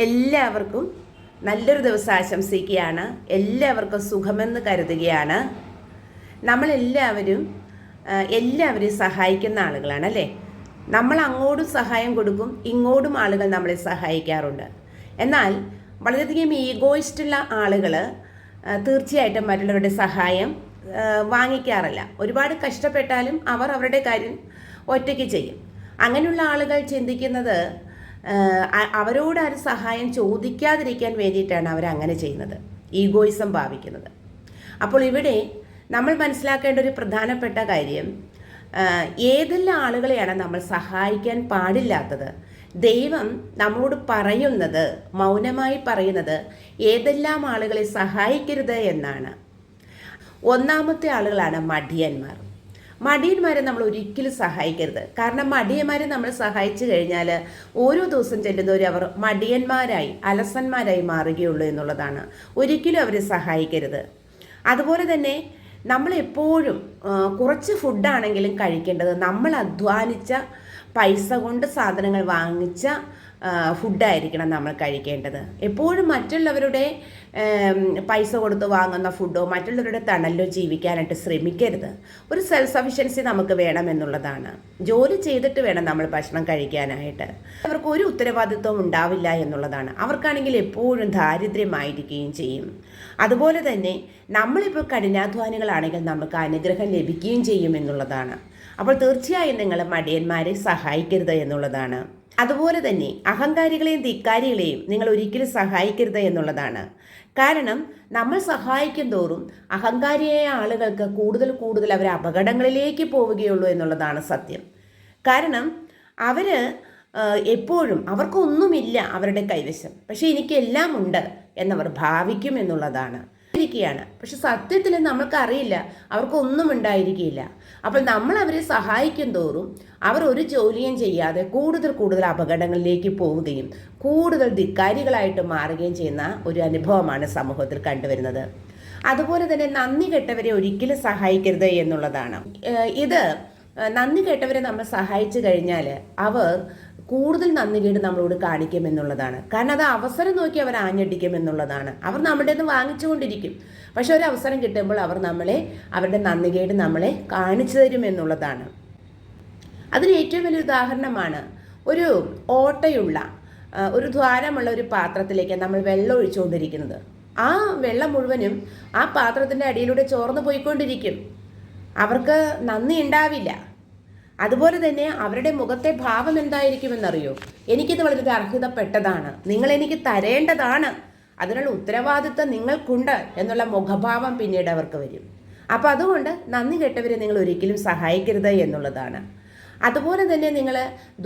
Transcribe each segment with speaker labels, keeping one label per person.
Speaker 1: എല്ലാവർക്കും നല്ലൊരു ദിവസം ആശംസിക്കുകയാണ്. എല്ലാവർക്കും സുഖമെന്ന് കരുതുകയാണ്. നമ്മളെല്ലാവരും എല്ലാവരെയും സഹായിക്കുന്ന ആളുകളാണ് അല്ലേ? നമ്മൾ അങ്ങോട്ടും സഹായം കൊടുക്കും, ഇങ്ങോട്ടും ആളുകൾ നമ്മളെ സഹായിക്കാറുണ്ട്. എന്നാൽ വളരെയധികം ഈഗോയിസ്റ്റുള്ള ആളുകൾ തീർച്ചയായിട്ടും മറ്റുള്ളവരുടെ സഹായം വാങ്ങിക്കാറില്ല. ഒരുപാട് കഷ്ടപ്പെട്ടാലും അവർ അവരുടെ കാര്യം ഒറ്റയ്ക്ക് ചെയ്യും. അങ്ങനെയുള്ള ആളുകൾ ചിന്തിക്കുന്നത് അവരോട് ആരും സഹായം ചോദിക്കാതിരിക്കാൻ വേണ്ടിയിട്ടാണ് അവരങ്ങനെ ചെയ്യുന്നത്, ഈഗോയിസം ഭാവിക്കുന്നത്. അപ്പോൾ ഇവിടെ നമ്മൾ മനസ്സിലാക്കേണ്ട ഒരു പ്രധാനപ്പെട്ട കാര്യം, ഏതെല്ലാം ആളുകളെയാണ് നമ്മൾ സഹായിക്കാൻ പാടില്ലാത്തത്. ദൈവം നമ്മളോട് പറയുന്നത്, മൗനമായി പറയുന്നത് ഏതെല്ലാം ആളുകളെ സഹായിക്കരുത് എന്നാണ്. ഒന്നാമത്തെ ആളുകളാണ് മടിയന്മാർ. മടിയന്മാരെ നമ്മൾ ഒരിക്കലും സഹായിക്കരുത്. കാരണം മടിയന്മാരെ നമ്മൾ സഹായിച്ചു കഴിഞ്ഞാൽ ഓരോ ദിവസം ചെല്ലുന്നവർ അവർ മടിയന്മാരായി, അലസന്മാരായി മാറുകയുള്ളൂ എന്നുള്ളതാണ്. ഒരിക്കലും അവരെ സഹായിക്കരുത്. അതുപോലെ തന്നെ നമ്മളെപ്പോഴും കുറച്ച് ഫുഡാണെങ്കിലും കഴിക്കേണ്ടത് നമ്മൾ അധ്വാനിച്ച പൈസ കൊണ്ട് സാധനങ്ങൾ വാങ്ങിച്ച ഫുഡായിരിക്കണം നമ്മൾ കഴിക്കേണ്ടത്. എപ്പോഴും മറ്റുള്ളവരുടെ പൈസ കൊടുത്ത് വാങ്ങുന്ന ഫുഡോ മറ്റുള്ളവരുടെ തണലിലോ ജീവിക്കാനായിട്ട് ശ്രമിക്കരുത്. ഒരു സെൽഫ് സഫിഷ്യൻസി നമുക്ക് വേണമെന്നുള്ളതാണ്. ജോലി ചെയ്തിട്ട് വേണം നമ്മൾ ഭക്ഷണം കഴിക്കാനായിട്ട്. അവർക്ക് ഒരു ഉത്തരവാദിത്വം ഉണ്ടാവില്ല എന്നുള്ളതാണ്. അവർക്കാണെങ്കിൽ എപ്പോഴും ദാരിദ്ര്യമായിരിക്കുകയും ചെയ്യും. അതുപോലെ തന്നെ നമ്മളിപ്പോൾ കഠിനാധ്വാനികളാണെങ്കിൽ നമുക്ക് അനുഗ്രഹം ലഭിക്കുകയും ചെയ്യും എന്നുള്ളതാണ്. അപ്പോൾ തീർച്ചയായും നിങ്ങൾ മടിയന്മാരെ സഹായിക്കരുത് എന്നുള്ളതാണ്. അതുപോലെ തന്നെ അഹങ്കാരികളെയും ധിക്കാരികളെയും നിങ്ങൾ ഒരിക്കലും സഹായിക്കരുത് എന്നുള്ളതാണ്. കാരണം നമ്മൾ സഹായിക്കും തോറും അഹങ്കാരിയായ ആളുകൾക്ക് കൂടുതൽ അവർ അപകടങ്ങളിലേക്ക് പോവുകയുള്ളൂ എന്നുള്ളതാണ് സത്യം. കാരണം അവർ എപ്പോഴും അവർക്കൊന്നുമില്ല അവരുടെ കൈവശം, പക്ഷേ എനിക്കെല്ലാം ഉണ്ട് എന്നവർ ഭാവിക്കും എന്നുള്ളതാണ് ാണ് പക്ഷെ സത്യത്തിൽ നമ്മൾക്കറിയില്ല അവർക്കൊന്നും ഉണ്ടായിരിക്കില്ല. അപ്പോൾ നമ്മൾ അവരെ സഹായിക്കും തോറും അവർ ഒരു ജോലിയും ചെയ്യാതെ കൂടുതൽ അപകടങ്ങളിലേക്ക് പോവുകയും കൂടുതൽ ധിക്കാരികളായിട്ട് മാറുകയും ചെയ്യുന്ന ഒരു അനുഭവമാണ് സമൂഹത്തിൽ കണ്ടുവരുന്നത്. അതുപോലെ തന്നെ നന്ദി കെട്ടവരെ ഒരിക്കലും സഹായിക്കരുത് എന്നുള്ളതാണ്. ഇത് നന്ദി കെട്ടവരെ നമ്മൾ സഹായിച്ചു കഴിഞ്ഞാൽ അവർ കൂടുതൽ നന്ദികേട് നമ്മളോട് കാണിക്കുമെന്നുള്ളതാണ്. കാരണം അത് അവസരം നോക്കി അവർ ആഞ്ഞടിക്കുമെന്നുള്ളതാണ്. അവർ നമ്മുടേത് വാങ്ങിച്ചുകൊണ്ടിരിക്കും, പക്ഷെ ഒരു അവസരം കിട്ടുമ്പോൾ അവർ അവരുടെ നന്ദികേട് നമ്മളെ കാണിച്ചു തരുമെന്നുള്ളതാണ്. അതിന് ഏറ്റവും വലിയ ഉദാഹരണമാണ് ഒരു ഓട്ടയുള്ള ഒരു ദ്വാരമുള്ള ഒരു പാത്രത്തിലേക്ക് നമ്മൾ വെള്ളം ഒഴിച്ചുകൊണ്ടിരിക്കുന്നത്. ആ വെള്ളം മുഴുവനും ആ പാത്രത്തിൻ്റെ അടിയിലൂടെ ചോർന്നു പോയിക്കൊണ്ടിരിക്കും. അവർക്ക് നന്ദി ഉണ്ടാവില്ല. അതുപോലെ തന്നെ അവരുടെ മുഖത്തെ ഭാവം എന്തായിരിക്കുമെന്നറിയോ? എനിക്കിത് വളരെ അർഹതപ്പെട്ടതാണ്, നിങ്ങൾ എനിക്ക് തരേണ്ടതാണ്, അതിനുള്ള ഉത്തരവാദിത്വം നിങ്ങൾക്കുണ്ട് എന്നുള്ള മുഖഭാവം പിന്നീട് അവർക്ക് വരും. അപ്പോൾ അതുകൊണ്ട് നന്ദി കെട്ടവരെ നിങ്ങൾ ഒരിക്കലും സഹായിക്കരുത് എന്നുള്ളതാണ്. അതുപോലെ തന്നെ നിങ്ങൾ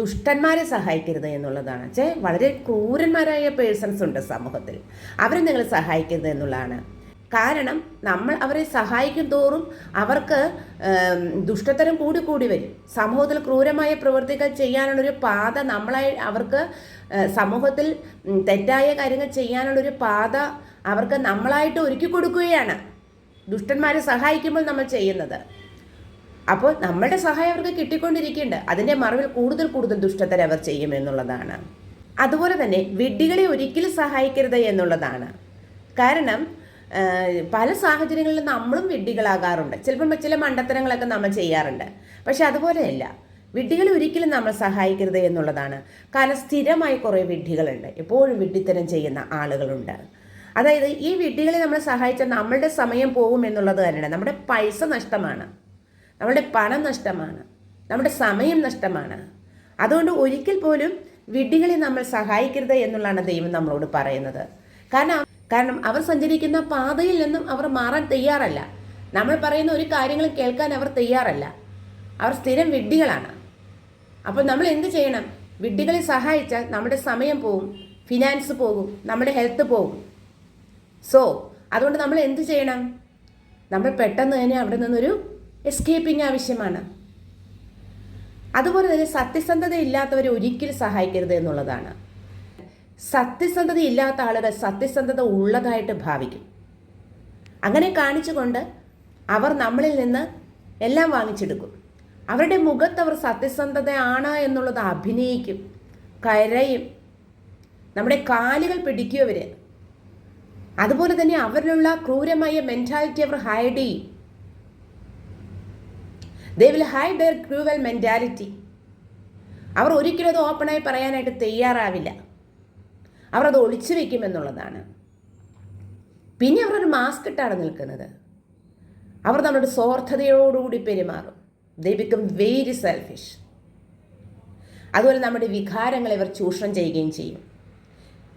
Speaker 1: ദുഷ്ടന്മാരെ സഹായിക്കരുത് എന്നുള്ളതാണ്. വളരെ ക്രൂരന്മാരായ പേഴ്സൺസ് ഉണ്ട് സമൂഹത്തിൽ, അവരെ നിങ്ങൾ സഹായിക്കരുത് എന്നുള്ളതാണ്. കാരണം നമ്മൾ അവരെ സഹായിക്കും തോറും അവർക്ക് ദുഷ്ടതരം കൂടി വരും. സമൂഹത്തിൽ ക്രൂരമായ പ്രവൃത്തികൾ ചെയ്യാനുള്ളൊരു പാത അവർക്ക് സമൂഹത്തിൽ തെറ്റായ കാര്യങ്ങൾ ചെയ്യാനുള്ളൊരു പാത അവർക്ക് നമ്മളായിട്ട് ഒരുക്കി കൊടുക്കുകയാണ് ദുഷ്ടന്മാരെ സഹായിക്കുമ്പോൾ നമ്മൾ ചെയ്യുന്നത്. അപ്പോൾ നമ്മളുടെ സഹായം അവർക്ക് കിട്ടിക്കൊണ്ടിരിക്കുന്നുണ്ട്. അതിൻ്റെ മറവിൽ കൂടുതൽ ദുഷ്ടതരം അവർ ചെയ്യുമെന്നുള്ളതാണ്. അതുപോലെ തന്നെ വിഡ്ഢികളെ ഒരിക്കലും സഹായിക്കരുത് എന്നുള്ളതാണ്. കാരണം പല സാഹചര്യങ്ങളിലും നമ്മളും വിഡ്ഢികളാകാറുണ്ട്. ചിലപ്പോൾ ചില മണ്ടത്തരങ്ങളൊക്കെ നമ്മൾ ചെയ്യാറുണ്ട്. പക്ഷെ അതുപോലെയല്ല, വിഡ്ഢികളെ ഒരിക്കലും നമ്മൾ സഹായിക്കരുത് എന്നുള്ളതാണ്. കാരണം സ്ഥിരമായി കുറേ വിഡ്ഢികളുണ്ട്, എപ്പോഴും വിഡ്ഢിത്തരം ചെയ്യുന്ന ആളുകളുണ്ട്. അതായത് ഈ വിഡ്ഢികളെ നമ്മൾ സഹായിച്ചാൽ നമ്മളുടെ സമയം പോകും എന്നുള്ളത് തന്നെയാണ്. നമ്മുടെ പൈസ നഷ്ടമാണ്, നമ്മുടെ പണം നഷ്ടമാണ്, നമ്മുടെ സമയം നഷ്ടമാണ്. അതുകൊണ്ട് ഒരിക്കൽ പോലും വിഡ്ഢികളെ നമ്മൾ സഹായിക്കരുത് എന്നുള്ളതാണ് ദൈവം നമ്മളോട് പറയുന്നത്. കാരണം അവർ സഞ്ചരിക്കുന്ന പാതയിൽ നിന്നും അവർ മാറാൻ തയ്യാറല്ല. നമ്മൾ പറയുന്ന ഒരു കാര്യങ്ങളും കേൾക്കാൻ അവർ തയ്യാറല്ല. അവർ സ്ഥിരം വിഡ്ഢികളാണ്. അപ്പോൾ നമ്മൾ എന്ത് ചെയ്യണം? വിഡ്ഢികളെ സഹായിച്ചാൽ നമ്മുടെ സമയം പോകും, ഫിനാൻസ് പോകും, നമ്മുടെ ഹെൽത്ത് പോകും. അതുകൊണ്ട് നമ്മൾ എന്ത് ചെയ്യണം? നമ്മൾ പെട്ടെന്ന് തന്നെ അവിടെ നിന്നൊരു എസ്കേപ്പിംഗ് ആവശ്യമാണ്. അതുപോലെ തന്നെ സത്യസന്ധത ഇല്ലാത്തവരെ ഒരിക്കലും സഹായിക്കരുത് എന്നുള്ളതാണ്. സത്യസന്ധത ഇല്ലാത്ത ആളുകൾ സത്യസന്ധത ഉള്ളതായിട്ട് ഭാവിക്കും. അങ്ങനെ കാണിച്ചുകൊണ്ട് അവർ നമ്മളിൽ നിന്ന് എല്ലാം വാങ്ങിച്ചെടുക്കും. അവരുടെ മുഖത്ത് അവർ സത്യസന്ധതയാണ് എന്നുള്ളത് അഭിനയിക്കും, കരയും. നമ്മുടെ കാലുകൾ പിടിക്കും അവർ. അതുപോലെ തന്നെ അവരിലുള്ള ക്രൂരമായ മെൻറ്റാലിറ്റി അവർ ഹൈഡ് ചെയ്യും. They will hide their cruel mentality. അവർ ഒരിക്കലും അത് ഓപ്പണായി പറയാനായിട്ട് തയ്യാറാവില്ല. അവർ അത് ഒളിച്ചു വയ്ക്കുമെന്നുള്ളതാണ്. പിന്നെ അവരൊരു മാസ്ക് ഇട്ടാണ് നിൽക്കുന്നത്. അവർ നമ്മുടെ സ്വാർത്ഥതയോടുകൂടി പെരുമാറും. They become very selfish. അതുപോലെ നമ്മുടെ വികാരങ്ങളെ ഇവർ ചൂഷണം ചെയ്യുകയും ചെയ്യും.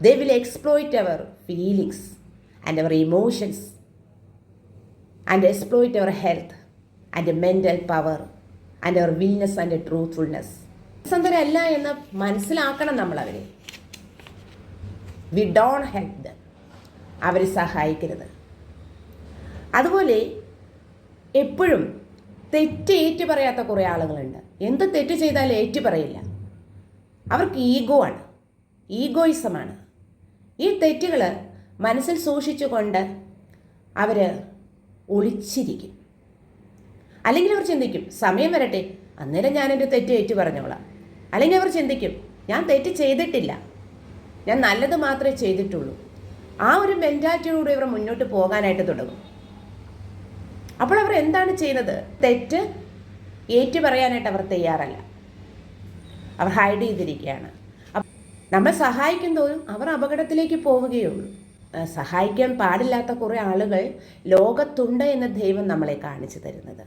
Speaker 1: They will exploit our feelings and our emotions and exploit our health and mental power and our wellness and truthfulness. സന്തരല്ല എന്ന് മനസ്സിലാക്കണം നമ്മൾ അവരെ. We don't help them. അവരെ സഹായിക്കരുത്. അതുപോലെ എപ്പോഴും തെറ്റ് ഏറ്റു പറയാത്ത കുറേ ആളുകളുണ്ട്. എന്ത് തെറ്റ് ചെയ്താലും ഏറ്റു പറയില്ല. അവർക്ക് ഈഗോ ആണ്, ഈഗോയിസമാണ്. ഈ തെറ്റുകൾ മനസ്സിൽ സൂക്ഷിച്ചുകൊണ്ട് അവർ ഒളിച്ചിരിക്കും. അല്ലെങ്കിൽ അവർ ചിന്തിക്കും സമയം വരട്ടെ, അന്നേരം ഞാനെൻ്റെ തെറ്റ് ഏറ്റു പറഞ്ഞോളാം. അല്ലെങ്കിൽ അവർ ചിന്തിക്കും ഞാൻ തെറ്റ് ചെയ്തിട്ടില്ല, ഞാൻ നല്ലത് മാത്രമേ ചെയ്തിട്ടുള്ളൂ. ആ ഒരു മെൻറ്റാലിറ്റിയിലൂടെ ഇവർ മുന്നോട്ട് പോകാനായിട്ട് തുടങ്ങും. അപ്പോൾ അവർ എന്താണ് ചെയ്യുന്നത്? തെറ്റ് ഏറ്റു പറയാനായിട്ട് അവർ തയ്യാറല്ല. അവർ ഹൈഡ് ചെയ്തിരിക്കുകയാണ്. നമ്മൾ സഹായിക്കും തോറും അവർ അപകടത്തിലേക്ക് പോവുകയുള്ളൂ. സഹായിക്കാൻ പാടില്ലാത്ത കുറേ ആളുകൾ ലോകത്തുണ്ട് എന്ന് ദൈവം നമ്മളെ കാണിച്ചു തരുന്നത്.